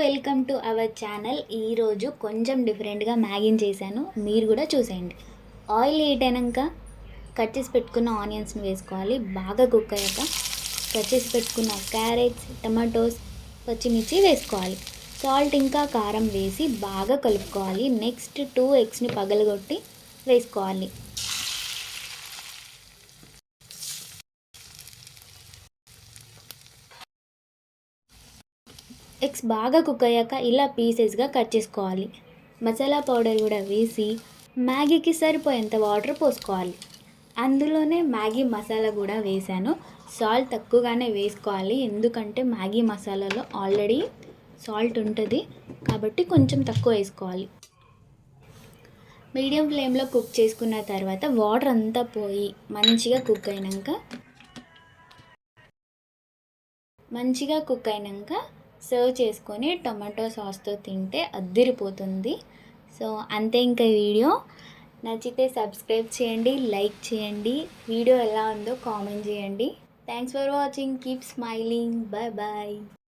Welcome to our channel. ఈరోజు కొంచెం డిఫరెంట్గా మ్యాగీని చేశాను, మీరు కూడా చూసేయండి. ఆయిల్ హీట్ అయినాక కట్ చేసి పెట్టుకున్న ఆనియన్స్ని వేసుకోవాలి. బాగా కుక్ అయ్యాక కట్ చేసి పెట్టుకున్న క్యారెట్స్, టమాటోస్, పచ్చిమిర్చి వేసుకోవాలి. సాల్ట్ ఇంకా కారం వేసి బాగా కలుపుకోవాలి. నెక్స్ట్ 2 ఎగ్స్ని పగలగొట్టి వేసుకోవాలి. ఎగ్స్ బాగా కుక్ అయ్యాక ఇలా పీసెస్గా కట్ చేసుకోవాలి. మసాలా పౌడర్ కూడా వేసి మ్యాగీకి సరిపోయేంత వాటర్ పోసుకోవాలి. అందులోనే మ్యాగీ మసాలా కూడా వేసాను. సాల్ట్ తక్కువగానే వేసుకోవాలి, ఎందుకంటే మ్యాగీ మసాలాలో ఆల్రెడీ సాల్ట్ ఉంటుంది కాబట్టి కొంచెం తక్కువ వేసుకోవాలి. మీడియం ఫ్లేమ్లో కుక్ చేసుకున్న తర్వాత వాటర్ అంతా పోయి మంచిగా కుక్ అయినాక సర్వ్ చేసుకొని టొమాటో సాస్తో తింటే అద్దిరిపోతుంది. సో అంతే, ఇంకా వీడియో నచ్చితే సబ్స్క్రైబ్ చేయండి, లైక్ చేయండి, వీడియో ఎలా ఉందో కామెంట్ చేయండి. Thanks for watching, keep smiling, bye bye.